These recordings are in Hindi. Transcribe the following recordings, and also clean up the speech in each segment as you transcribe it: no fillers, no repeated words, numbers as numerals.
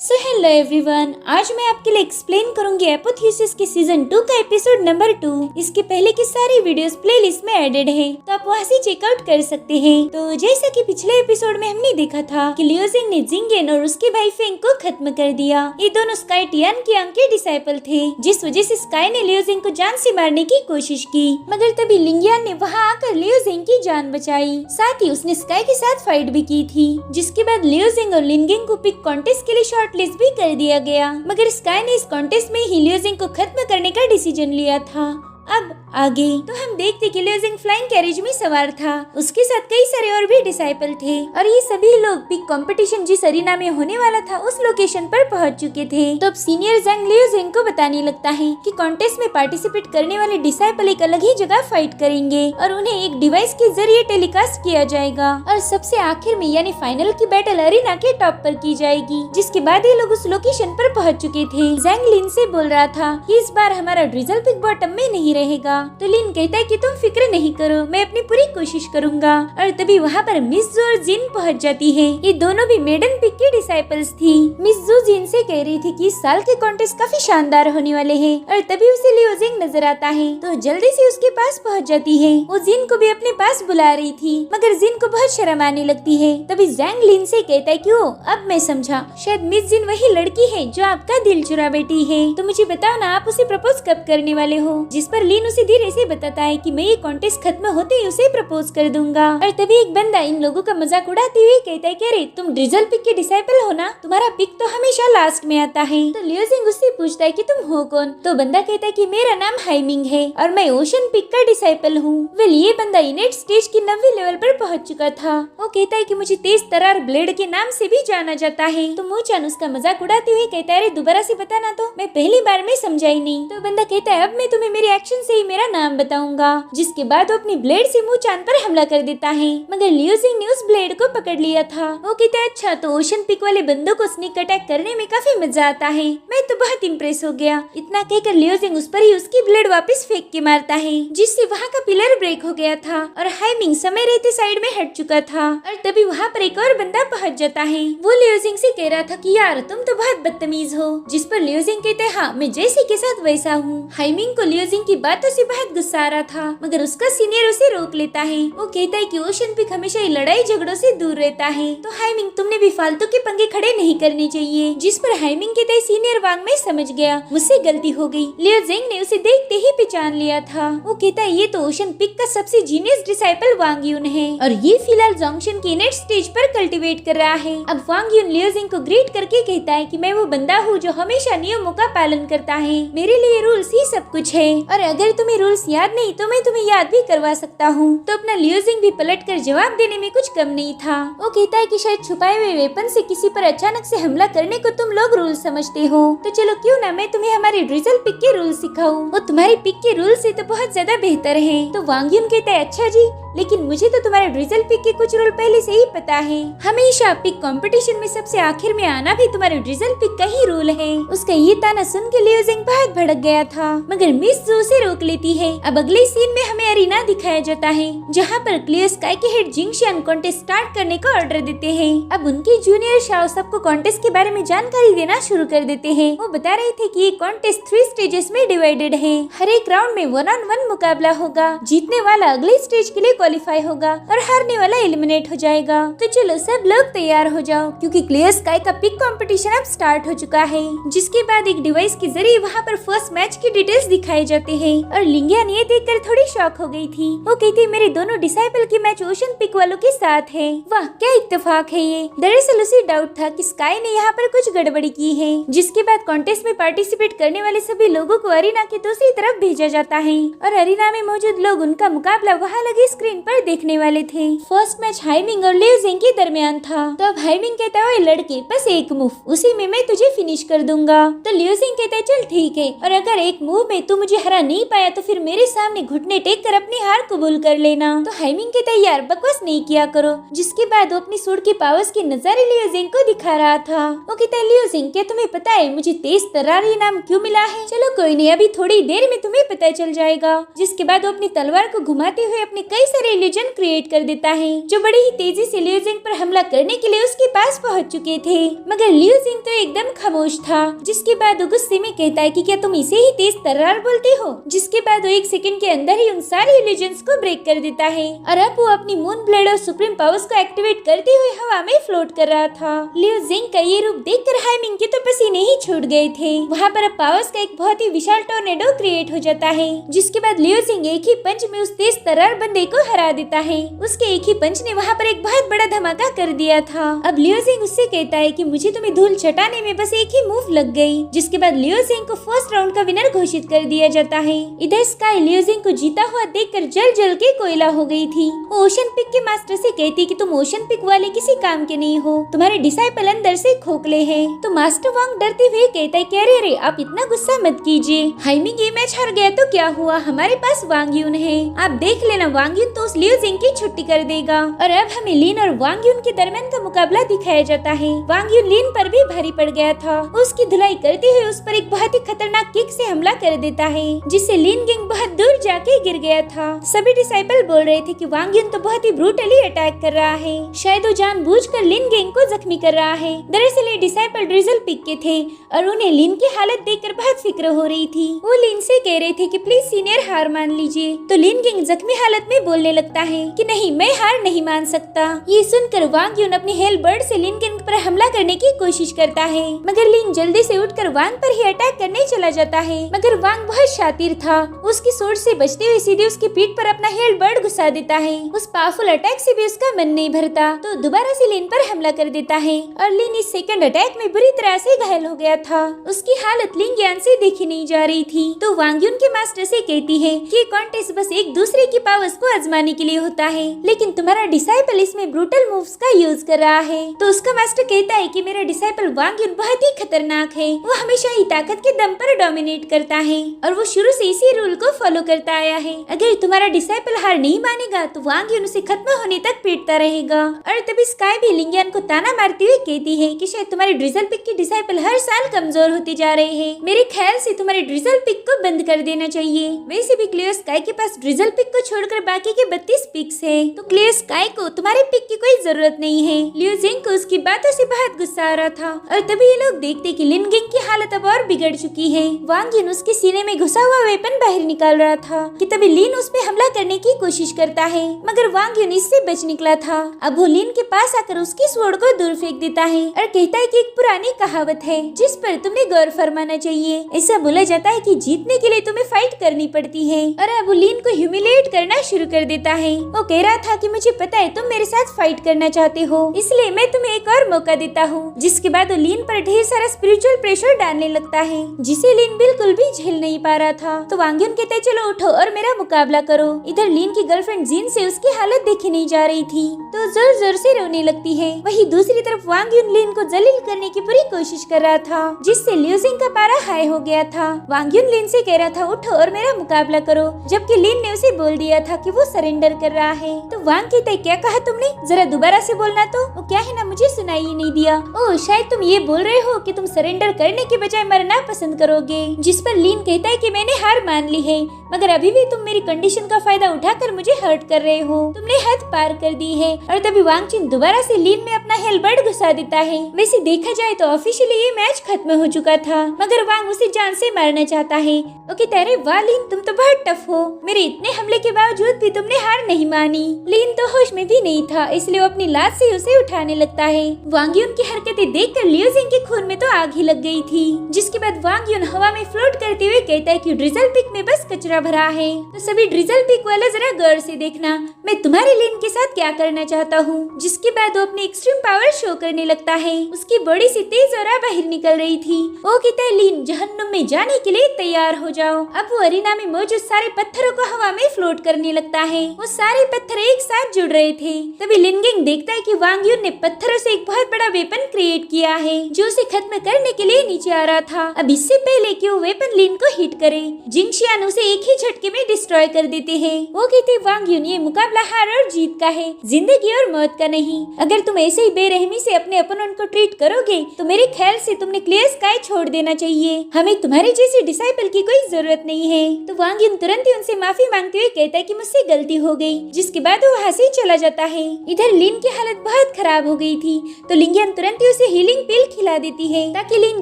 सो हेलो एवरीवन, आज मैं आपके लिए एक्सप्लेन करूंगी एपोथेसिस के सीजन 2 का एपिसोड नंबर 2। इसके पहले की सारी वीडियोस प्लेलिस्ट में एडेड हैं, तो आप वहां से चेकआउट कर सकते हैं। तो जैसा कि पिछले एपिसोड में हमने देखा था कि लियो जिंग ने जिंगेन और उसके भाई फेंग को खत्म कर दिया। ये दोनों स्काई टियान कियांग के डिसाइपल थे, जिस वजह से स्काई ने लियो जिंग को जान से मारने की कोशिश की, मगर तभी लिंगियान ने वहाँ आकर लियो जिंग की जान बचाई। साथ ही उसने स्काई के साथ फाइट भी की थी। जिसके बाद लियो जिंग और लिंगिंग को पिक कॉन्टेस्ट के लिए शॉर्ट लिस्ट भी कर दिया गया, मगर स्काई ने इस कॉन्टेस्ट में ही लियो जिंग को खत्म करने का डिसीजन लिया था। अब आगे तो हम देखते कि लियो जिंग फ्लाइंग कैरेज में सवार था। उसके साथ कई सारे और भी डिसाइपल थे और ये सभी लोग पिक कंपटीशन जिस अरीना में होने वाला था उस लोकेशन पर पहुंच चुके थे। तो अब सीनियर जंग लियो जिंग को बताने लगता है कि कॉन्टेस्ट में पार्टिसिपेट करने वाले डिसाइपल एक अलग ही जगह फाइट करेंगे और उन्हें एक डिवाइस के जरिए टेलीकास्ट किया जाएगा और सबसे आखिर में यानी फाइनल की बैटल अरीना के टॉप पर की जाएगी। जिसके बाद ये लोग उस लोकेशन पर पहुँच चुके थे। जंग लिन से बोल रहा था कि इस बार हमारा ड्रिजल पिक बॉटम में नहीं रहेगा। तो लिन कहता है कि तुम फिक्र नहीं करो, मैं अपनी पूरी कोशिश करूंगा। और तभी वहाँ पर मिस जू और जिन पहुँच जाती है। ये दोनों भी मेडन पिक की डिसाइपल्स थी। मिस जू जिन से कह रही थी कि इस साल के कॉन्टेस्ट काफी शानदार होने वाले हैं और तभी उसे लियो जिंग नजर आता है तो जल्दी से उसके पास पहुँच जाती है। वो जिन को भी अपने पास बुला रही थी, मगर जिन को बहुत शर्म आने लगती है। तभी जैंग लिन से कहता है कि अब मैं समझा, शायद मिस जिन वही लड़की है जो आपका दिल चुरा बैठी है। तो मुझे बताओ ना, आप उसे प्रपोज कब करने वाले हो? जिस पर लिन उसे धीरे से बताता है कि मैं ये कॉन्टेस्ट खत्म होते ही उसे प्रपोज कर दूंगा। और तभी एक बंदा इन लोगों का मजाक उड़ाते हुए कहता है कि अरे तुम ड्रिजल पिक के डिसाइपल हो ना, तुम्हारा पिक तो हमेशा लास्ट में आता है। तो लियो जिंग उससे पूछता है कि तुम हो कौन? तो बंदा कहता है कि मेरा नाम हाइमिंग है और मैं ओशन पिक का डिसाइपल हूँ। वेल ये बंदा इनेट स्टेज की 90 लेवल पर पहुँच चुका था। वो कहता है कि मुझे तेज तरार ब्लेड के नाम से भी जाना जाता है। तो मूचान उसका मजाक उड़ाते हुए कहता है अरे दोबारा से बताना, तो मैं पहली बार में समझा ही नहीं। तो बंदा कहता है अब मैं तुम्हें मेरे एक्शन से ही मेरा नाम बताऊंगा। जिसके बाद वो अपनी ब्लेड से मूचान पर हमला कर देता है, मगर लियो जिंग ने उस ब्लेड को पकड़ लिया था। वो कहता है अच्छा, तो ओशन पिक वाले बंदों को स्नीक अटैक करने में काफी मजा आता है, मैं तो बहुत इम्प्रेस हो गया। इतना कहकर लियो जिंग उस पर ही उसकी ब्लेड वापस फेंक के मारता है, जिससे वहाँ का पिलर ब्रेक हो गया था और हाइमिंग समय रहते साइड में हट चुका था। और तभी वहाँ पर एक और बंदा पहुँच जाता है। वो लियो जिंग से कह रहा था कि यार तुम तो बहुत बदतमीज हो। जिस पर लियो जिंग कहते हैं हाँ, मैं जैसे के साथ वैसा हूँ। हाइमिंग को लियो जिंग की बातों से बहुत गुस्सा आ रहा था, मगर उसका सीनियर उसे रोक लेता है। वो कहता है कि ओशन पिक हमेशा ही लड़ाई झगड़ों से दूर रहता है, तो हाइमिंग तुमने भी फालतू के पंगे खड़े नहीं करने चाहिए। जिस पर हाइमिंग कहता है सीनियर वांग मैं समझ गया, मुझसे गलती हो गई। लियो जिंग ने उसे देखते ही पहचान लिया था। वो कहता है ये तो ओशन पिक का सबसे जीनियस डिसाइपल वांग यून है और ये फिलहाल जोंगशन की नेट स्टेज पर कल्टीवेट कर रहा है। अब वांग यून लियो जिंग को ग्रीट करके कहता है कि मैं वो बंदा हूँ जो हमेशा नियमों का पालन करता है, मेरे लिए रूल्स ही सब कुछ है और अगर तुम्हें रूल्स याद नहीं तो मैं तुम्हें याद भी करवा सकता हूँ। तो अपना लियो जिंग भी पलटकर जवाब देने में कुछ कम नहीं था। वो कहता है कि शायद छुपाए हुए वेपन से किसी पर अचानक से हमला करने को तुम लोग रूल समझते हो, तो चलो क्यों ना मैं तुम्हें हमारे ड्रिजल पिक के रूल सिखाऊं। वो तुम्हारी पिक के रूल से तो बहुत ज्यादा बेहतर है। तो वांग यून कहता है अच्छा जी, लेकिन मुझे तो तुम्हारे ड्रिजल पिक के कुछ रूल पहले से ही पता है। हमेशा पिक कंपटीशन में सबसे आखिर में आना भी तुम्हारे ड्रिजल पिक का ही रूल है। उसका ये ताना सुन के लियो जिंग बहुत भड़क गया था, मगर मिस जू उसे रोक लेती है। अब अगले सीन में हमें अरीना दिखाया जाता है, जहाँ पर क्लियर स्काई के हेड जिंगशियान कॉन्टेस्ट स्टार्ट करने का ऑर्डर देते हैं। अब उनके जूनियर शाओ सबको कॉन्टेस्ट के बारे में जानकारी देना शुरू कर देते हैं। वो बता रहे थे कि ये कॉन्टेस्ट 3 स्टेजेस में डिवाइडेड है। हर एक राउंड में 1-on-1 मुकाबला होगा, जीतने वाला अगले स्टेज के लिए क्वालिफाई होगा और हारने वाला एलिमिनेट हो जाएगा। तो चलो सब लोग तैयार हो जाओ, क्योंकि क्लियर स्काई का पिक कंपटीशन अब स्टार्ट हो चुका है। जिसके बाद एक डिवाइस के जरिए वहाँ पर फर्स्ट मैच की डिटेल्स दिखाए जाते हैं और लिंगियान ये देखकर थोड़ी शॉक हो गई थी। वो कहती मेरे दोनों डिसाइपल के मैच ओशन पिक वालों के साथ है। वाह क्या इत्तेफाक है ये। दरअसल उसे डाउट था कि स्काई ने यहाँ पर कुछ गड़बड़ी की है। जिसके बाद कॉन्टेस्ट में पार्टिसिपेट करने वाले सभी लोगों को अरीना के दूसरी तरफ भेजा जाता है और अरीना में मौजूद लोग उनका मुकाबला वहाँ लगी स्क्रीन पर देखने वाले थे। फर्स्ट मैच हाइमिंग और लियो जिंग के दरमियान था। तो अब हाइमिंग कहता है लड़के बस एक मूव, उसी में मैं तुझे फिनिश कर दूंगा। तो लियो जिंग कहता है चल ठीक है, और अगर एक मूव में तू मुझे हरा नहीं पाया तो फिर मेरे सामने घुटने टेक कर अपनी हार कबूल कर लेना। तो हाइमिंग कहता है यार बकवास नहीं किया करो। जिसके बाद वो अपनी सूट के पावर्स के नजारे लियो जिंग को दिखा रहा था। वो कहता है लियो जिंग क्या तुम्हें पता है मुझे तेज तर्रार ये नाम क्यों मिला है? चलो कोई नहीं, अभी थोड़ी देर में तुम्हें पता चल जाएगा। जिसके बाद वो अपनी तलवार को घुमाते हुए अपने कई सारे इल्यूजन क्रिएट कर देता है, जो बड़ी ही तेजी से लियो जिंग पर हमला करने के लिए उसके पास पहुंच चुके थे। मगर लियो जिंग तो एकदम खामोश था, जिसके बाद वो गुस्से में कहता है कि क्या तुम इसे ही तेज तर्रार बोलते हो। जिसके बाद वो 1 सेकंड के अंदर ही उन सारे इल्यूजन्स को ब्रेक कर देता है और अब वो अपनी मून ब्लेड और सुप्रीम पावर्स को एक्टिवेट करते हुए हवा में फ्लोट कर रहा था। लियो जिंग का ये रूप देखकर हाइमिंग के तो पसीने ही छूट गए थे। वहाँ पर अब पावर्स का एक बहुत ही विशाल टोर्नेडो क्रिएट हो जाता है, जिसके बाद लियो जिंग एक ही पंच में उस तेज तर्रार बंदे को हरा देता है। उसके एक ही पंच ने वहाँ पर एक बहुत बड़ा धमाका कर दिया था। अब लियो जिंग उससे कहता है कि मुझे तुम्हें धूल चटाने में बस एक ही मूव लग गई। जिसके बाद लियो जिंग को फर्स्ट राउंड का विनर घोषित कर दिया जाता है। इधर स्काई लियो जिंग को जीता हुआ देखकर जल जल के कोयला हो गई थी। वो ओशन पिक के मास्टर से कहती कि तुम ओशन पिक वाले किसी काम के नहीं हो, तुम्हारे डिसाइपल अंदर से खोखले हैं। तो मास्टर वांग डरते हुए कहता है कि अरे आप इतना गुस्सा मत कीजिए, हाइमिंग ये मैच हार गया तो क्या हुआ, हमारे पास वांग यून है, आप देख लेना, वांग यून तो उस लियो जिंग की छुट्टी कर देगा। और अब हमें लिन और वांग यून के दरमियान का मुकाबला दिखाया जाता है। वांग यून लिन पर भी भारी पड़ गया था। उसकी धुलाई करते हुए उस पर एक बहुत ही खतरनाक किक से हमला कर देता है, जिससे लिन गिंग बहुत दूर जाके गिर गया था। सभी डिसाइपल बोल रहे थे कि वांग यून तो बहुत ही ब्रूटली अटैक कर रहा है, शायद वो जानबूझकर लिन गिंग को जख्मी कर रहा है। दरअसल ये डिसाइपल ड्रिजल पिक के थे और उन्हें लिन की हालत देखकर बहुत फिक्र हो रही थी। वो लिन से कह रहे थे कि प्लीज सीनियर हार मान लीजिए। तो लिन गिंग जख्मी हालत में बोलने लगता है कि नहीं, मैं हार नहीं मान सकता। ये सुनकर वांग यून अपनी हेल बर्ड से लिन गिंग पर हमला करने की कोशिश करता है, मगर लिन जल्दी से उठकर वांग पर ही अटैक करने चला जाता है। मगर वांग बहुत शातिर था, उसकी सोच से बचते हुए सीधे उसकी पीठ पर अपना हेल बर्ड घुसा देता है। उस पावरफुल अटैक से भी उसका मन नहीं भरता, तो दोबारा से लिन पर हमला कर देता है और लिन इस सेकंड अटैक में बुरी तरह से घायल हो गया था। उसकी हालत लिन ज्ञान से देखी नहीं जा रही थी। तो वांग यून के मास्टर से कहती है कि कॉन्टेस्ट बस एक दूसरे की पावर्स को आजमाने के लिए होता है, लेकिन तुम्हारा डिसाइपल इसमें ब्रूटल मूव्स का यूज कर रहा है। तो उसका मास्टर कहता है कि मेरा डिसाइपल वांग यून बहुत ही खतरनाक है, वो हमेशा ही ताकत के दम पर डोमिनेट करता है और वो शुरू से इसी रूल को फॉलो करता आया है। अगर तुम्हारा डिसाइपल हार नहीं मानेगा तो वांग यून उसे खत्म होने तक पीटता रहेगा। और तभी स्काई भी लिंगियन को ताना मारती हुई कहती है कि शायद तुम्हारे ड्रिजल पिक के डिसाइपल हर साल कमजोर होते जा रहे हैं, मेरे ख्याल से तुम्हारे ड्रिजल पिक को बंद कर देना चाहिए। वैसे भी क्लियर स्काई के पास ड्रिजल पिक को छोड़कर बाकी के 32 पिक्स है, तो क्लियर स्काई को तुम्हारे पिक की कोई जरूरत नहीं है। लियो जिंग को उसकी बातों से बहुत गुस्सा आ रहा था और तभी ये लोग देखते कि लिन गिंग की हालत अब और बिगड़ चुकी है। वांग यून उसके सीने में घुसा हुआ वेपन बाहर निकाल रहा था कि तभी लिन उस पे हमला करने की कोशिश करता है, मगर वांग यून इससे बच निकला था। अब वो लिन के पास आकर उसकी स्वॉर्ड को दूर फेंक देता है और कहता है कि एक पुरानी कहावत है जिस पर तुमने गौर फरमाना चाहिए। ऐसा बोला जाता है कि जीतने के लिए तुम्हें फाइट करनी पड़ती है। और अब वो लिन को ह्यूमिलेट करना शुरू कर देता है। वो कह रहा था कि मुझे पता है तुम मेरे साथ फाइट करना चाहते हो, इसलिए मैं तुम्हें एक और मौका देता हूँ। जिसके बाद वो लिन पर ढेर सारा स्पिरिचुअल प्रेशर डालने लगता है, जिसे लिन बिल्कुल भी झेल नहीं पा रहा था। तो वांग यून कहते चलो उठो और मेरा मुकाबला करो। इधर लिन की गर्लफ्रेंड जिन से उसकी हालत देखी नहीं जा रही थी, तो जोर जोर से रोने लगती है। वही दूसरी तरफ वांग यून लिन को जलील करने की पूरी कोशिश कर रहा था, जिससे लियो जिंग का पारा हाई हो गया था। वांग यून लिन से कह रहा था उठो और मेरा मुकाबला करो, जबकि लिन ने उसे बोल दिया था कि वो सरेंडर कर रहा है। तो वांग कहता है क्या कहा तुमने, जरा दोबारा से बोलना। तो वो क्या है ना, मुझे सुनाई ही नहीं दिया। ओह शायद तुम ये बोल रहे हो कि तुम सरेंडर करने के बजाय मरना पसंद करोगे। जिस पर लिन कहता है कि मैंने हार मान ली है, मगर अभी भी तुम मेरी कंडीशन का फायदा उठाकर मुझे हर्ट कर रहे हो, तुमने हद पार कर दी है। और तभी वांग चिन दोबारा से लिन में अपना हेलबर्ड घुसा देता है। वैसे देखा जाए तो ऑफिशियली ये मैच खत्म हो चुका था, मगर वांग उसे जान से मारना चाहता है। ओके तेरे वाह लिन, तुम तो बहुत टफ हो, मेरे इतने हमले के बावजूद भी तुमने हार नहीं मानी। लिन तो होश में भी नहीं था, इसलिए वो अपनी लात से उसे उठाने लगता है। वांग यून की हरकतें देखकर लियो जिंग के खून में तो आग ही लग गई थी। जिसके बाद वांग यून हवा में फ्लोट करते हुए कहता है कि ड्रिजल पिक में बस कचरा भरा है, तो सभी ड्रिजल पिक वाले जरा गौर से देखना, मैं तुम्हारे लिन के साथ क्या करना चाहता हूँ। जिसके बाद वो अपनी एक्सट्रीम पावर शो करने लगता है। उसकी बॉडी से तेज और बाहर निकल रही थी। वो कहता है लिन जहन्नुम में जाने के लिए तैयार हो जाओ। अब वो अरीना में मौजूद सारे पत्थरों को हवा में फ्लोट करने लगता है। वो सारे पत्थर एक साथ जुड़ रहे थे। तभी लिन गिंग देखता है कि वांग यून ने पत्थरों से एक बहुत बड़ा वेपन क्रिएट किया है, जो उसे खत्म करने के लिए नीचे आ रहा था। अब इससे पहले कि वो वेपन लिन को हिट करे, जिंगशियान उसे एक ही झटके में डिस्ट्रॉय कर देते हैं। वो कहते वांग यून ये मुकाबला हार और जीत का है, जिंदगी और मौत का नहीं। अगर तुम ऐसे ही बेरहमी से अपने अपोनेंट को ट्रीट करोगे तो मेरे ख्याल से तुमने क्लियर स्काई छोड़ देना चाहिए। हमें तुम्हारे जैसे डिसाइपल की कोई जरूरत नहीं है। तो वांग यून तुरंत ही उनसे माफी मांगते हुए कहता है कि मुझसे गलती हो गई। जिसके बाद वो वहाँ से चला जाता है। इधर लिन की हालत बहुत खराब हो गई थी, तो लिंगियन तुरंत ही उसे हीलिंग पिल खिला देती देती है ताकि लीन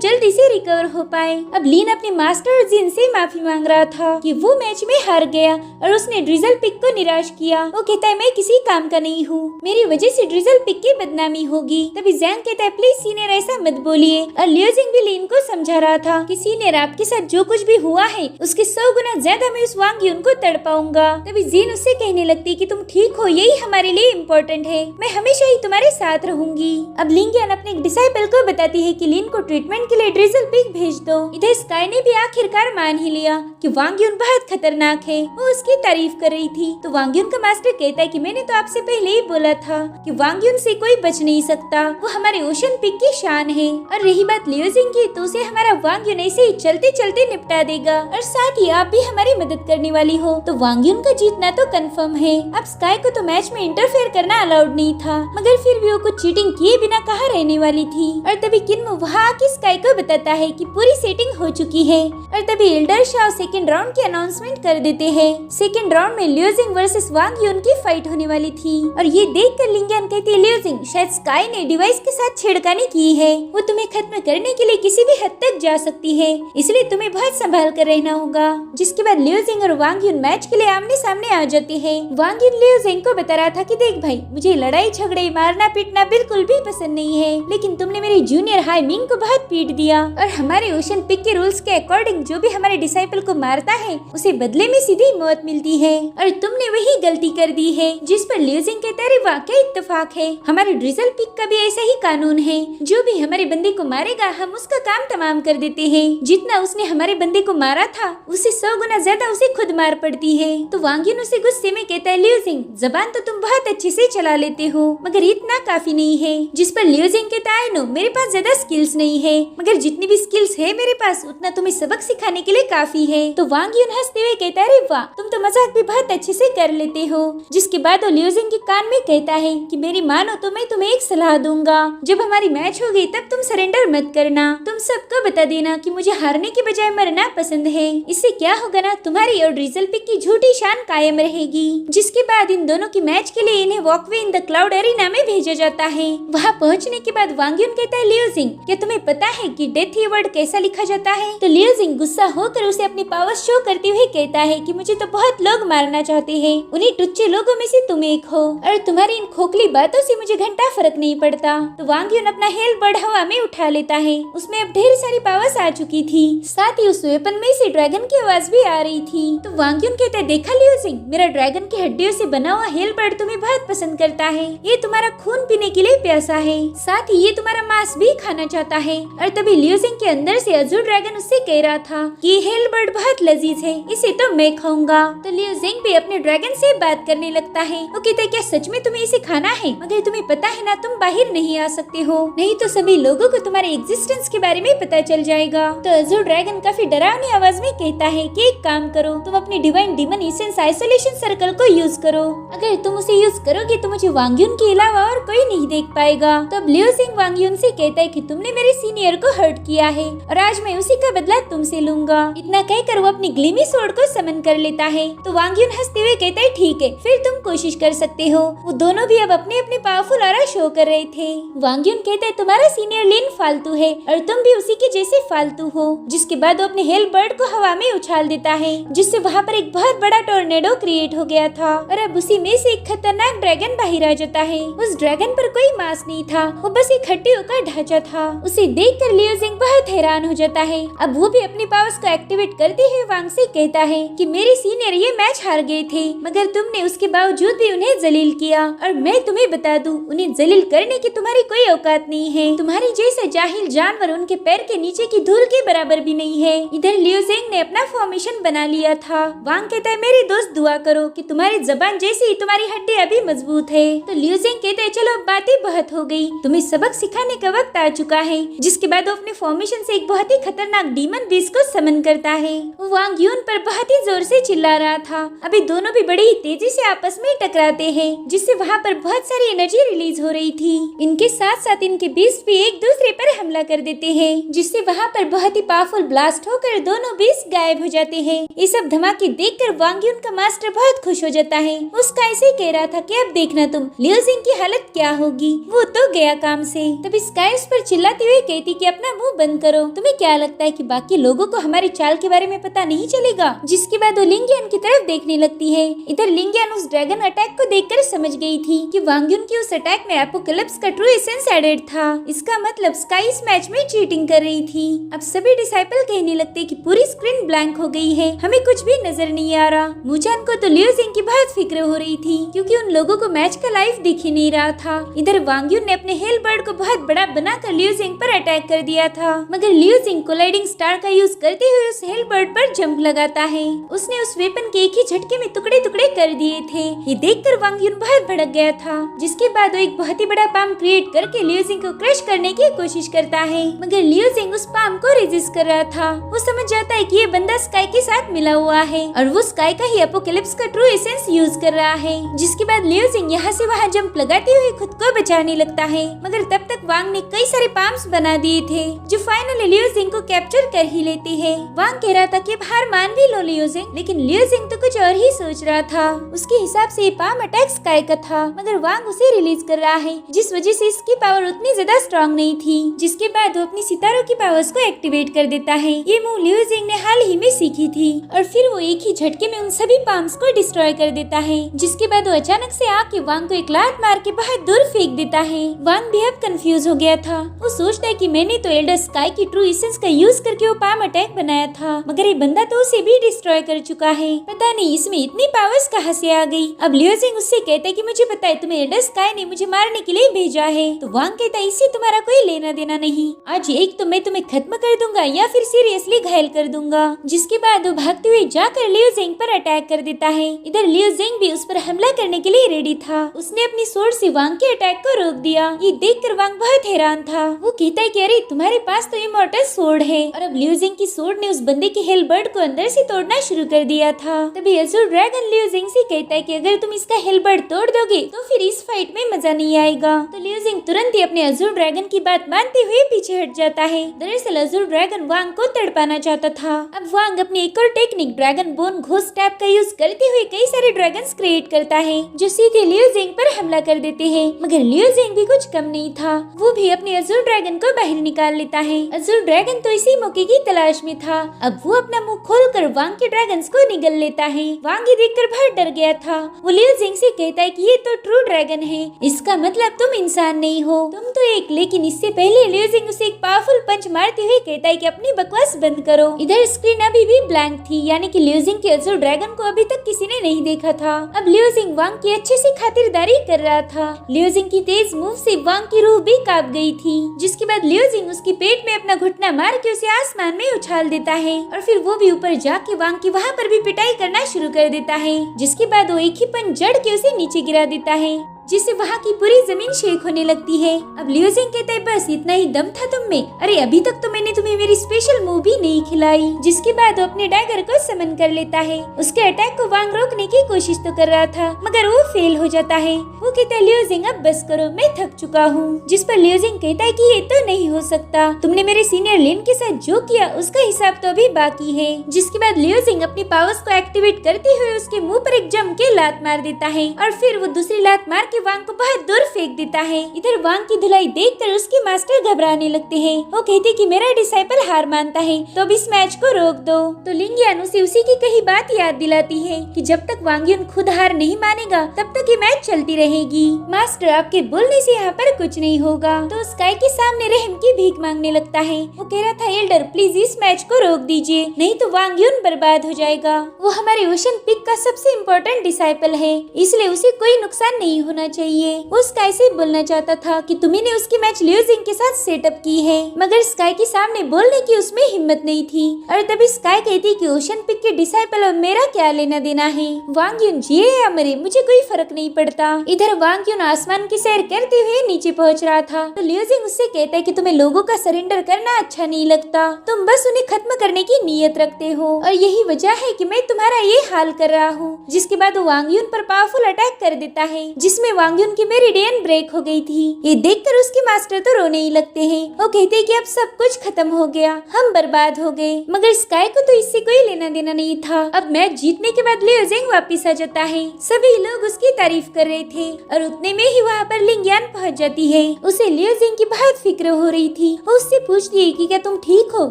जल्दी से रिकवर हो पाए। अब लीन अपने मास्टर जिन से माफी मांग रहा था कि वो मैच में हार गया और उसने ड्रिजल पिग को निराश किया। वो कहता है मैं किसी काम का नहीं हूँ, मेरी वजह से ड्रिजल पिग की बदनामी होगी। तभी जैंग कहता है प्लीज सीनियर ऐसा मत बोलिए। और लियो जिंग भी लीन को समझा रहा था कि सीनियर आपके साथ जो कुछ भी हुआ है उसके 100 गुना ज्यादा मैं उस वांग यून को तड़पाऊंगा। तभी जिन उससे कहने लगती कि तुम ठीक हो, यही हमारे लिए इम्पोर्टेंट है, मैं हमेशा ही तुम्हारे साथ रहूंगी। अब लिंगियन अपने डिसाइपल को बताती है कि लीन को ट्रीटमेंट के लिए ड्रिजल पिग भेज दो। इधर स्काई ने भी आखिरकार मान ही लिया कि वांग यून बहुत खतरनाक है। वो उसकी तारीफ कर रही थी तो वांग यून का मास्टर कहता है कि मैंने तो आपसे पहले ही बोला था कि वांग यून से कोई बच नहीं सकता, वो हमारे ओशन पिग की शान है। और रही बात लियो जिंग की तो उसे हमारा वांग यून ऐसे ही चलते चलते निपटा देगा और साथ ही आप भी हमारी मदद करने वाली हो। तो वांग यून का जीतना तो कंफर्म है। अब स्काई को तो मैच में इंटरफेयर करना अलाउड नहीं था, मगर फिर भी वो कुछ चीटिंग किए बिना कहाँ रहने वाली थी। और तभी किन्मो वहाँ आके स्काई को बताता है कि पूरी सेटिंग हो चुकी है। और तभी एल्डर शाओ सेकंड राउंड की अनाउंसमेंट कर देते हैं। सेकंड राउंड में लियो जिंग वर्सेस वांग यून की फाइट होने वाली थी। और ये देख कर लिंगियन कहती है लियो जिंग शायद स्काई ने डिवाइस के साथ छेड़खानी की है, वो तुम्हें खत्म करने के लिए किसी भी हद तक जा सकती है, इसलिए तुम्हें बहुत संभाल कर रहना होगा। जिसके बाद लियो जिंग और वांग यून मैच के लिए आमने सामने आ जाते हैं। वांग यून लियो जिंग को बता रहा था कि देख भाई, मुझे लड़ाई झगड़े मारना पीटना बिल्कुल भी पसंद नहीं है, लेकिन तुमने मेरे जूनियर हाई मिंग को बहुत पीट दिया और हमारे ओशन पिग के रूल्स के अकॉर्डिंग जो भी हमारे डिसाइपल को मारता है उसे बदले में सीधी मौत मिलती है और तुमने वही गलती कर दी है। जिस पर लियो जिंग कहता है वाह क्या इत्तेफाक है, हमारे ड्रिजल पिग का भी ऐसा ही कानून है, जो भी हमारे बंदे को मारेगा हम उसका काम तमाम कर देते हैं। जितना उसने हमारे बंदे को मारा था उससे 100 गुना ज्यादा उसे खुद मार पड़ती है। तो वांग यून उसे गुस्से में कहता है लियो जिंग जबान तो तुम बहुत अच्छे से चला लेते हो, मगर इतना काफी नहीं है। जिस पर लियो जिंग कहता है नो मेरे पास ज्यादा स्किल्स नहीं है, मगर जितनी भी स्किल्स है मेरे पास उतना तुम्हें सबक सिखाने के लिए काफी है। तो वांग यून हंसते हुए कहता है वाह तुम तो मजाक भी बहुत अच्छे से कर लेते हो। जिसके बाद वो लियो जिंग के कान में कहता है कि मेरी मानो तो मैं तुम्हें एक सलाह दूंगा, जब हमारी मैच होगी तब तुम सरेंडर मत करना, तुम सबको बता देना कि मुझे हारने के बजाय मरना पसंद है। इससे क्या होगा ना, तुम्हारी और ड्रिजल पिग की झूठी शान कायम रहेगी। जिसके बाद इन दोनों की मैच के लिए इन्हें walkway in the cloud arena में भेजा जाता है। वहाँ पहुँचने के बाद वांग यून कहता है लियो जिंग क्या तुम्हें पता है कि डेथ ये वर्ड कैसा लिखा जाता है? तो लियो जिंग गुस्सा होकर उसे अपनी पावर शो करते हुए कहता है कि मुझे तो बहुत लोग मारना चाहते हैं, उन्हीं टुच्चे लोगों में से तुम एक हो और तुम्हारी इन खोखली बातों से मुझे घंटा फर्क नहीं पड़ता। तो वांग यून अपना हेल बर्ड हवा में उठा लेता है, उसमें अब ढेर सारी पावर्स आ चुकी थी, साथ ही उस वेपन में से ड्रैगन की आवाज भी आ रही थी। तो वांग यून कहता है देखा लियो जिंग मेरा ड्रैगन की हड्डियों से बना हुआ हेल बर्ड तुम्हें बहुत पसंद करता है, ये तुम्हारा खून पीने के लिए प्यासा है, साथ ही ये तुम्हारा मांस भी खाना चाहता है। और तभी लियो जिंग के अंदर से अजूर ड्रैगन उससे कह रहा था कि हेल बर्ड बहुत लजीज है, इसे तो मैं खाऊंगा। तो लियो जिंग भी अपने ड्रैगन से बात करने लगता है। वो कहता है क्या सच में तुम्हें इसे खाना है? मगर तुम्हें पता है ना तुम बाहर नहीं आ सकते हो, नहीं तो सभी लोगों को तुम्हारे एग्जिस्टेंस के बारे में पता चल जाएगा। तो अजूर ड्रैगन काफी डरावनी आवाज में कहता है कि एक काम करो, तुम अपनी divine demon essence isolation circle को यूज करो, अगर तुम उसे यूज करोगे तो मुझे वांग यून के अलावा और कोई नहीं देख पाएगा। तब लियो जिंग वांग यून से कहता है कि तुमने मेरे सीनियर को हर्ट किया है और आज मैं उसी का बदला तुमसे लूंगा। इतना कहकर वो अपनी ग्लीमी सोर्ड को समन कर लेता है। तो वांग यून हंसते हुए कहता है ठीक है फिर तुम कोशिश कर सकते हो। वो दोनों भी अब अपने अपने पावरफुल ऑरा शो कर रहे थे। वांग यून कहता है तुम्हारा सीनियर लिन फालतू है और तुम भी उसी के जैसे फालतू हो। जिसके बाद वो अपने हेल बर्ड को हवा में उछाल देता है, जिससे वहाँ पर एक बहुत बड़ा टोर्नेडो क्रिएट हो गया था और अब उसी में से एक खतरनाक ड्रैगन बाहर आ जाता है। उस ड्रैगन पर कोई मांस नहीं था, वो बस एक हड्डियों का ढांचा था। उसे देखकर लियो जिंग बहुत हैरान हो जाता है। अब वो भी अपनी पावर्स को एक्टिवेट करते हुए वांग से कहता है कि मेरे सीनियर ये मैच हार गए थे, मगर तुमने उसके बावजूद भी उन्हें जलील किया और मैं तुम्हें बता दूं उन्हें जलील करने की तुम्हारी कोई औकात नहीं है। तुम्हारी जैसे जाहिल जानवर उनके पैर के नीचे की धूल के बराबर भी नहीं है। इधर लियो जिंग ने अपना फॉर्मेशन बना लिया था। वांग कहता है मेरे दोस्त दुआ करो कि तुम्हारी जबान जैसी ही तुम्हारी हड्डियां भी मजबूत है। तो लियो जिंग कहते हैं चलो बातें बहुत हो गई, तुम्हें सबक सिखाने का वक्त आ चुका है। जिसके बाद वो अपने फॉर्मेशन से एक बहुत ही खतरनाक डीमन बीस्ट को समन करता है। वो वांग यून पर बहुत ही जोर से चिल्ला रहा था। अभी दोनों भी बड़ी ही तेजी से आपस में टकराते हैं, जिससे वहाँ पर बहुत सारी एनर्जी रिलीज हो रही थी। इनके साथ साथ इनके बीस्ट भी एक दूसरे पर हमला कर देते हैं। है, जिससे वहाँ पर बहुत ही पावरफुल ब्लास्ट होकर दोनों बीस्ट गायब हो जाते हैं। ये सब धमाके देखकर वांग युन का मास्टर बहुत खुश हो जाता है। उसका ऐसे कह रहा था कि अब देखना तुम लिu जिंग की हालत क्या होगी, वो तो गया काम से। तब स्काई उस पर चिल्लाती हुई कहती कि अपना मुंह बंद करो, तुम्हें क्या लगता है कि बाकी लोगों को हमारी चाल के बारे में पता नहीं चलेगा। जिसके बाद वो लिंगियन की तरफ देखने लगती है। इधर लिंगियन उस ड्रैगन अटैक को देखकर समझ गई थी कि वांग युन की उस अटैक में एपोकलिप्स का ट्रू एसेंस एडेड था। इसका मतलब स्काई इस मैच में चीटिंग कर रही थी। अब सभी डिसाइपल कहने लगते कि पूरी स्क्रीन ब्लैंक हो गई है, हमें कुछ भी नजर नहीं आ रहा। मुचान को तो लिu जिंग की बहुत फिक्र हो रही थी क्योंकि उन लोगों को मैच का लाइव दिख ही नहीं रहा था। इधर वांग युन ने अपने हेल बर्ड को बहुत बड़ा बनाकर लिu जिंग पर अटैक कर दिया था, मगर लिu जिंग कोलाइडिंग स्टार का यूज करते हुए उस हेल बर्ड पर जंप लगाता है। उसने उस वेपन के एक ही झटके में टुकड़े टुकड़े कर दिए थे। ये देखकर वांग युन बहुत भड़क गया था। जिसके बाद वो एक बहुत ही बड़ा पाम क्रिएट करके लिu जिंग को क्रश करने की कोशिश करता है, मगर लिu जिंग उस पाम को रेजिस्ट कर रहा था। वो समझ जाता है कि ये बंदा स्काई के साथ मिला हुआ है और वो स्काई का ही एपोकलिप्स का ट्रू एसेंस यूज कर रहा है। जिसके बाद लिu जिंग यहाँ से वहाँ जंप लगाते हुए खुद को बचाने लगता है, मगर तब तक वांग ने कई सारे पाम्स बना दिए थे जो फाइनली लिu जिंग को कैप्चर कर ही लेती है। वांग कह रहा था कि अब हार मान भी लो लिu जिंग, लेकिन लिu जिंग तो कुछ और ही सोच रहा था। उसके हिसाब से ये पाम अटैक स्काई का था, मगर वांग उसे रिलीज कर रहा है, जिस वजह से इसकी पावर उतनी ज्यादा स्ट्रॉन्ग नहीं थी। जिसके बाद वो अपनी सितारों की पावर्स को एक्टिवेट कर देता है। ये मूव लिu जिंग ने हाल ही में सीखी थी और फिर वो एक ही झटके में उन सभी पाम्स को डिस्ट्रॉय कर देता है। जिसके बाद वो अचानक से आके वांग को एक लात मार के बहुत दूर फेंक देता है। वांग भी अब कंफ्यूज हो गया था। वो सोचता है कि मैंने तो एल्डर स्काई की ट्रू एसेंस का यूज करके वो पाम अटैक बनाया था, मगर ये बंदा तो उसे भी डिस्ट्रॉय कर चुका है। पता नहीं इसमें इतनी पावर्स कहाँ से आ गई। अब लिu जिंग उससे कहता है कि मुझे पता है तुम्हें एल्डर स्काई ने मुझे मारने के लिए भेजा है। तो वांग कहता है इससे तुम्हारा कोई लेना देना नहीं, आज एक तो मैं तुम्हें खत्म कर दूंगा या फिर सीरियसली घायल कर दूंगा। जिसके बाद वो भागते हुए जाकर लिu जिंग पर अटैक कर देता है। इधर लिu जिंग भी उस पर हमला करने के लिए रेडी था। उसने अपनी सोर्ड से वांग के अटैक को रोक दिया। ये देखकर वांग बहुत हैरान था। वो कहता है कि अरे तुम्हारे पास तो इमॉर्टल सोर्ड है, और अब लिu जिंग की सोर्ड ने उस बंदे के हेल बर्ड को अंदर से तोड़ना शुरू कर दिया था। तभी अज़ूर ड्रैगन लिu जिंग से कहता है कि अगर तुम इसका हेल बर्ड तोड़ दोगे तो फिर इस फाइट में मजा नहीं आएगा। तो लिu जिंग तुरंत ही अपने अज़ूर ड्रैगन की बात मानते हुए पीछे हट जाता है। दरअसल अज़ूर ड्रैगन वांग को तड़पाना चाहता था। अब वांग अपनी एक और technique dragon bone ghost tap का यूज करते हुए कई सारे ड्रैगन्स क्रिएट करता है जो सीधे लिu जिंग पर हमला कर देते हैं। मगर लिu जिंग भी कुछ कम नहीं था, वो भी अपने अज़ूर ड्रैगन को बाहर निकाल लेता है। अज़ूर ड्रैगन तो इसी मौके की तलाश में था। अब वो अपना मुंह खोलकर वांग के ड्रैगन्स को निगल लेता है। वांग ये देखकर बहुत डर गया था। वो लिu जिंग से कहता है कि ये तो ट्रू ड्रैगन है, इसका मतलब तुम इंसान नहीं हो, तुम तो एक। लेकिन इससे पहले लिu जिंग उसे एक पावरफुल पंच मारते हुए कहता है कि अपनी बकवास बंद करो। इधर स्क्रीन अभी भी ब्लैंक थी, यानी कि लिu जिंग के अज़ूर ड्रैगन को अभी तक किसी ने नहीं देखा था। अब लिu जिंग वांग की अच्छे से खातिरदारी कर रहा था। लिu जिंग की तेज मूव से वांग की रूह भी कांप गई थी। जिसके बाद लिu जिंग उसकी पेट में अपना घुटना मार के उसे आसमान में उछाल देता है और फिर वो भी ऊपर जाके वांग की वहाँ पर भी पिटाई करना शुरू कर देता है। जिसके बाद वो एक ही पंच जड़ के उसे नीचे गिरा देता है, जिससे वहाँ की पूरी जमीन शेक होने लगती है। अब लिu जिंग कहता है बस इतना ही दम था तुम में, अरे अभी तक तो मैंने तुम्हें मेरी स्पेशल मूव भी नहीं खिलाई। जिसके बाद वो अपने डैगर को समन कर लेता है। उसके अटैक को वांग रोकने की कोशिश तो कर रहा था, मगर वो फेल हो जाता है। वो कहता है लिu जिंग अब बस करो, मैं थक चुका हूँ। जिस पर लिu जिंग कहता है कि ये तो नहीं हो सकता, तुमने मेरे सीनियर लिन के साथ जो किया उसका हिसाब तो अभी बाकी है। जिसके बाद लिu जिंग अपनी पावर्स को एक्टिवेट करते हुए उसके मुंह पर एक जम के लात मार देता है और फिर वो दूसरी लात मार के वांग को बहुत दूर फेंक देता है। इधर वांग की धुलाई देखकर उसके मास्टर घबराने लगते हैं। वो कहते कि मेरा डिसाइपल हार मानता है तो अब इस मैच को रोक दो। तो लिंगियन उसे उसी की कही बात याद दिलाती है कि जब तक वांग युन खुद हार नहीं मानेगा तब तक ये मैच चलती रहेगी। मास्टर आपके बोलने से यहाँ पर कुछ नहीं होगा। तो स्काई के सामने रहम की भीख मांगने लगता है। वो कह रहा था एल्डर प्लीज इस मैच को रोक दीजिए, नहीं तो वांग युन बर्बाद हो जाएगा। वो हमारे ओशन पिक का सबसे इम्पोर्टेंट डिसाइपल है, इसलिए उसे कोई नुकसान नहीं होना चाहिए। वो स्काई से बोलना चाहता था कि तुम्ही ने उसकी मैच लिu जिंग के साथ सेटअप की है, मगर स्काई के सामने सामने बोलने की उसमें हिम्मत नहीं थी। और तभी स्काई कहती कि ओशन पिक के डिसाइपल और मेरा क्या लेना देना है, वांग युन जिए या मरे मुझे कोई फर्क नहीं पड़ता। इधर वांग युन आसमान की सैर करते हुए नीचे पहुंच रहा था तो लियो जिंग उससे कहता है कि तुम्हें लोगों का सरेंडर करना अच्छा नहीं लगता, तुम बस उन्हें खत्म करने की नीयत रखते हो और यही वजह है कि मैं तुम्हारा ये हाल कर रहा हूँ। जिसके बाद वो वांग युन पर पावरफुल अटैक कर देता है जिसमें वांग युन की मेरिडियन ब्रेक हो गई थी। ये देखकर उसके मास्टर तो रोने ही लगते हैं। वो कहते हैं कि अब सब कुछ खत्म हो गया, हम बर्बाद हो गए। मगर स्काई को तो इससे कोई लेना देना नहीं था। अब मैच जीतने के बाद लियो जिंग वापिस आ जाता है। सभी लोग उसकी तारीफ कर रहे थे और उतने में ही वहाँ पर लिंगियान पहुँच जाती है। उसे लियो जिंग की बहुत फिक्र हो रही थी। वो उससे पूछती है कि क्या तुम ठीक हो,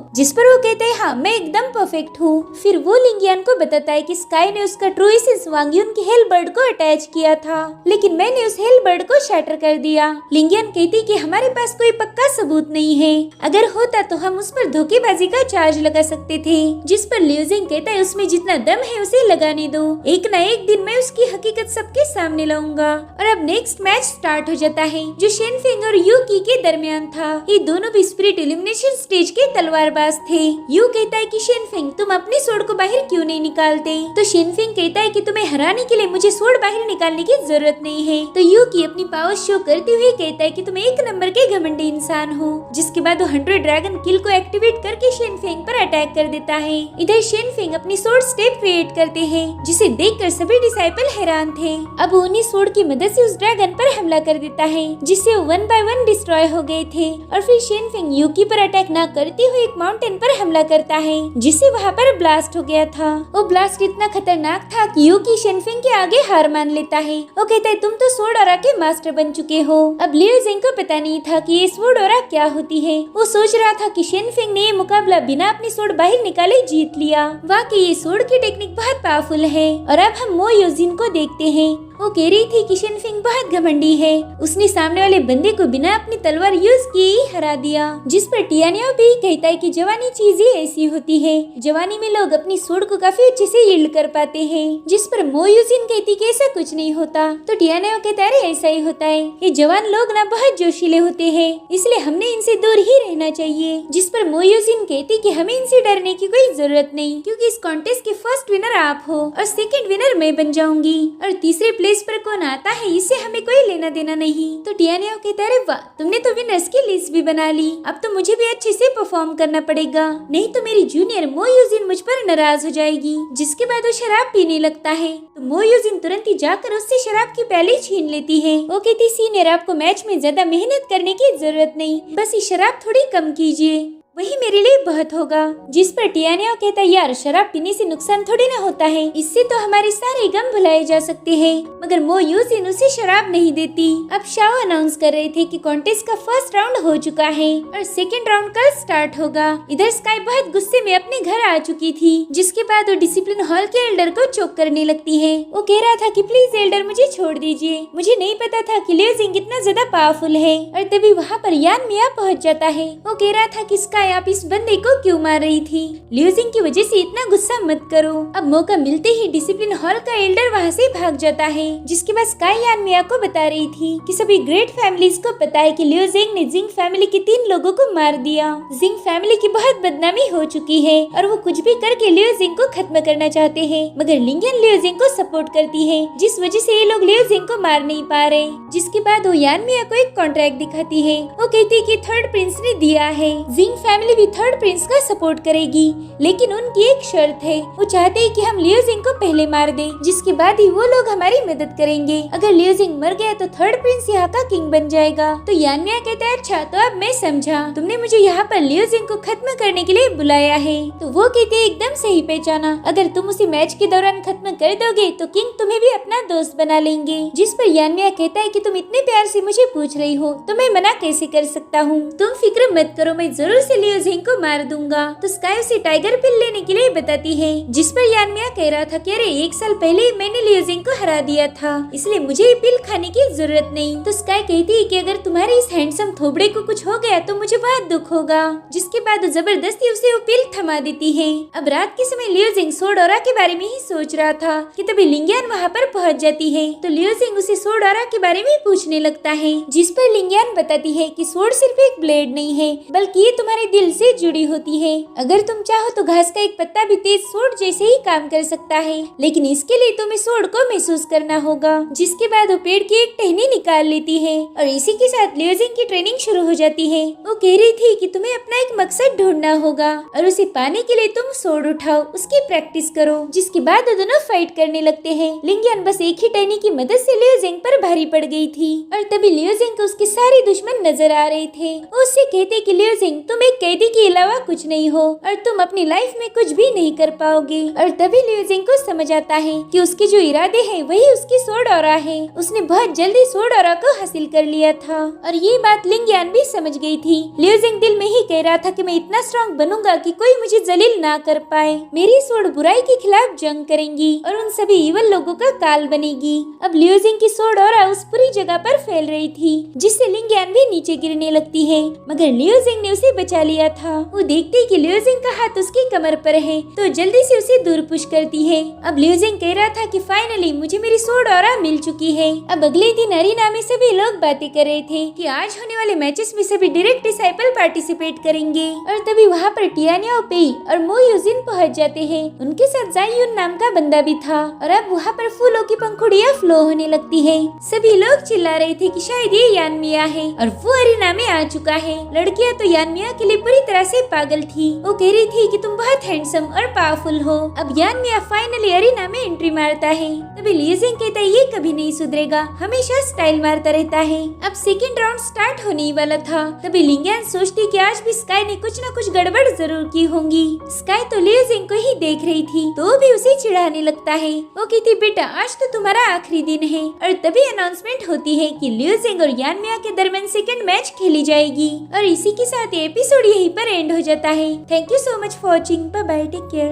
जिस पर वो कहते हैं हाँ मैं एकदम परफेक्ट हूँ। फिर वो लिंगियान को बताता है कि स्काई ने उसका ट्रू एसेंस वांग युन के हेल बर्ड को अटैच किया था, लेकिन मैंने उस हेल बर्ड को शैटर कर दिया। लिंगियन कहती कि हमारे पास कोई पक्का सबूत नहीं है, अगर होता तो हम उस पर धोखेबाजी का चार्ज लगा सकते थे। जिस पर लियो जिंग कहता है उसमें जितना दम है उसे लगाने दो, एक न एक दिन मैं उसकी हकीकत सबके सामने लाऊंगा। और अब नेक्स्ट मैच स्टार्ट हो जाता है जो शेनफेंग और यूकी के दरमियान था। ये दोनों भी स्पिरिट एलिमिनेशन स्टेज के तलवारबाज थे। यू कहता है कि शेनफेंग तुम अपनी सोड को बाहर क्यों नहीं निकालते, तो शेनफेंग कहता है कि तुम्हें हराने के लिए मुझे सोड बाहर निकालने की जरूरत नहीं है। तो यूकी अपनी पावर शो करते हुए कहता है कि तुम एक नंबर के घमंडी इंसान हो। जिसके बाद वो 100 ड्रैगन किल को एक्टिवेट करके शेनफेंग पर अटैक कर देता है। इधर शेनफेंग अपनी सोड स्टेप क्रिएट करते हैं जिसे देखकर सभी डिसाइपल हैरान थे। अब वो उन्हीं सोड की मदद से उस ड्रैगन पर हमला कर देता है जिससे वो 1 बाय 1 डिस्ट्रॉय हो गए थे। और फिर शेनफेंग यूकी पर अटैक न करते हुए एक माउंटेन पर हमला करता है जिससे वहाँ पर ब्लास्ट हो गया था। वो ब्लास्ट इतना खतरनाक था कि यूकी शेनफेंग के आगे हार मान लेता है। वो कहता है तुम तो सोड ऑरा के मास्टर बन चुके हो। अब लियो जिंग को पता नहीं था कि ये सोड ऑरा क्या होती है। वो सोच रहा था कि शेनफेंग ने ये मुकाबला बिना अपनी सोड बाहर निकाले जीत लिया। वाकई ये सोड की टेक्निक बहुत पावरफुल है। और अब हम मो योजिन को देखते हैं। वो कह रही थी कि शेनफेंग बहुत घमंडी है, उसने सामने वाले बंदे को बिना अपनी तलवार यूज किए ही हरा दिया। जिस पर टियानियो भी कहता है कि जवानी चीज ही ऐसी होती है, जवानी में लोग अपनी सोड को काफी अच्छे से यील्ड कर पाते हैं। जिस पर मो योजिन कहती कि ऐसा कुछ नहीं होता। तो टियानियो कहता है ऐसा ही होता है, ये जवान लोग ना बहुत जोशीले होते हैं, इसलिए हमने इनसे दूर ही रहना चाहिए। जिस पर मो योजिन कहती कि हमें इनसे डरने की कोई जरूरत नहीं, क्योंकि इस कॉन्टेस्ट के फर्स्ट विनर आप हो और सेकंड विनर मैं बन जाऊंगी और तीसरे प्लेस पर कौन आता है इससे हमें कोई लेना देना नहीं। तो टियानियो कहता है वाह तुमने तो विनर्स की लिस्ट भी बना ली, अब तो मुझे भी अच्छे से परफॉर्म करना पड़ेगा, नहीं तो मेरी जूनियर मो योजिन मुझ पर नाराज हो जाएगी। जिसके बाद वो शराब पीने लगता है तो मो योजिन तुरंत ही जाकर उससे शराब की प्याली छीन लेती है। वो कहती सीनियर आपको मैच में ज्यादा मेहनत करने की जरूरत नहीं, बस ये शराब थोड़ी कम कीजिए, वही मेरे लिए बहुत होगा। जिस पर टियानियो कहता है यार शराब पीने से नुकसान थोड़ी ना होता है, इससे तो हमारे सारे गम भुलाए जा सकते हैं। मगर मो योजिन उसे शराब नहीं देती। अब शाओ अनाउंस कर रहे थे कि कॉन्टेस्ट का फर्स्ट राउंड हो चुका है और सेकंड राउंड कल स्टार्ट होगा। इधर स्काई बहुत गुस्से में अपने घर आ चुकी थी। जिसके बाद वो डिसिप्लिन हॉल के एल्डर को चोक करने लगती है। वो कह रहा था कि प्लीज एल्डर मुझे छोड़ दीजिए, मुझे नहीं पता था कि लियो जिंग इतना ज्यादा पावरफुल है। और तभी वहाँ पर यान मिया पहुँच जाता है। वो कह रहा था कि स्काई आप इस बंदे को क्यों मार रही थी, लियो जिंग की वजह से इतना गुस्सा मत करो। अब मौका मिलते ही डिसिप्लिन हॉल का एल्डर वहाँ से भाग जाता है। जिसके बाद स्काई यान मिया को बता रही थी कि सभी ग्रेट फैमिलीज को पता है कि लियो जिंग ने जिंग फैमिली के 3 लोगों को मार दिया। जिंग फैमिली की बहुत बदनामी हो चुकी है और वो कुछ भी करके लियो जिंग को खत्म करना चाहते हैं, मगर लिंगियन लियो जिंग को सपोर्ट करती है, जिस वजह से ये लोग लियो जिंग को मार नहीं पा रहे। जिसके बाद वो यान मिया को एक कॉन्ट्रैक्ट दिखाती है। वो कहती है कि थर्ड प्रिंस ने दिया है, जिंग फैमिली भी थर्ड प्रिंस का सपोर्ट करेगी, लेकिन उनकी एक शर्त है, वो चाहते हैं कि हम लियो जिंग को पहले मार दें, जिसके बाद ही वो लोग हमारी मदद करेंगे। अगर लियो जिंग मर गया तो थर्ड प्रिंस यहाँ का किंग बन जाएगा। तो यान मिया कहता है अच्छा तो अब मैं समझा, तुमने मुझे यहाँ पर लियो जिंग को खत्म करने के लिए बुलाया है। तो वो कहते हैं एकदम सही पहचाना, अगर तुम उसी मैच के दौरान खत्म कर दोगे तो किंग तुम्हें भी अपना दोस्त बना लेंगे। जिस पर यान मिया कहता है कि तुम इतने प्यार से मुझे पूछ रही हो तो मैं मना कैसे कर सकता हूँ, तुम फिक्र मत करो, मैं जरूर से लियो जिंग को मार दूंगा। तो स्काई उसे टाइगर पिल लेने के लिए बताती है, जिस पर यानमिया कह रहा था कि अरे 1 साल पहले मैंने लियोजिंग को हरा दिया था, इसलिए मुझे ये पिल खाने की जरूरत नहीं। तो स्काई कहती है कि अगर तुम्हारे इस हैंडसम थोबड़े को कुछ हो गया तो मुझे बहुत दुख होगा, जिसके बाद जबरदस्ती उसे वो पिल थमा देती है। अब रात के समय लियोजिंग सोडोरा के बारे में ही सोच रहा था कि तभी लिंगियान वहाँ पर पहुँच जाती है। तो लियोजिंग उसे सोडोरा के बारे में पूछने लगता है, जिस पर लिंगियान बताती है कि सोड सिर्फ एक ब्लेड नहीं है, बल्कि ये तुम्हारे दिल से जुड़ी होती है। अगर तुम चाहो तो घास का एक पत्ता भी तेज सोड जैसे ही काम कर सकता है, लेकिन इसके लिए तुम्हें सोड को महसूस करना होगा। जिसके बाद वो पेड़ की एक टहनी निकाल लेती है और इसी के साथ लियोजिंग की ट्रेनिंग शुरू हो जाती है। वो कह रही थी कि तुम्हें अपना एक मकसद ढूंढना होगा और उसे पाने के लिए तुम सोड उठाओ, उसकी प्रैक्टिस करो। जिसके बाद वो दोनों फाइट करने लगते हैं। लिंगियन बस एक ही टहनी की मदद से लियोजिंग पर भारी पड़ गई थी और तभी लियोजिंग को उसके सारे दुश्मन नजर आ रहे थे। वो उससे कहते कि लियोजिंग तुम एक कैदी के अलावा कुछ नहीं हो और तुम अपनी लाइफ में कुछ भी नहीं कर पाओगे। और तभी लियोजिंग को समझ आता है कि उसके जो इरादे हैं वही उसकी सोड ऑरा है। उसने बहुत जल्दी सोड ऑरा को हासिल कर लिया था और ये बात लिंगियान भी समझ गई थी। लियोजिंग दिल में ही कह रहा था कि मैं इतना स्ट्रॉन्ग बनूंगा कि कोई मुझे जलील ना कर पाए। मेरी सोड बुराई के खिलाफ जंग करेंगी और उन सभी इवल लोगों का काल बनेगी। अब लियोजिंग की सोड ऑरा उस पूरी जगह पर फैल रही थी, जिससे लिंगियान भी नीचे गिरने लगती है, मगर लियोजिंग ने उसे बचा लिया था। वो देखती कि लियोजिंग का हाथ उसकी कमर पर है तो जल्दी से उसे दूर पुश करती है। अब लियोजिंग कह रहा था कि फाइनली मुझे मेरी सोड ऑरा मिल चुकी है। अब अगले दिन अरीना में सभी लोग बातें कर रहे थे कि आज होने वाले मैचेस में सभी डायरेक्ट डिसाइपल पार्टिसिपेट करेंगे। और तभी वहाँ पर टियानिया पेई और मो यूजिन पहुँच जाते हैं। उनके साथ जायून नाम का बंदा भी था और अब वहाँ पर फूलों की पंखुड़ियाँ फ्लो होने लगती है। सभी लोग चिल्ला रहे थे कि शायद ये यानमिया है और वो अरीना में आ चुका है। लड़कियाँ तो यानमिया के लिए पूरी तरह से पागल थी। वो कह रही थी कि तुम बहुत हैंडसम और पावरफुल हो। अब यानमिया फाइनली अरीना में एंट्री मारता है। तभी लियोजिंग कहता है ये कभी नहीं सुधरेगा, हमेशा स्टाइल मारता रहता है। अब सेकंड राउंड स्टार्ट होने ही वाला था। तभी लिंगियान सोचती कि आज भी स्काई ने कुछ न कुछ गड़बड़ जरूर की होंगी। स्काई तो लियोजिंग को ही देख रही थी तो भी उसे चिढ़ाने लगता है। वो कहती बेटा आज तो तुम्हारा आखिरी दिन है। और तभी अनाउंसमेंट होती है कि लियोजिंग और यानमिया के दरमियान सेकंड मैच खेली जाएगी। और इसी के साथ ये एपिसोड यहीं पर एंड हो जाता है। Thank you so much for watching. Bye bye, take care.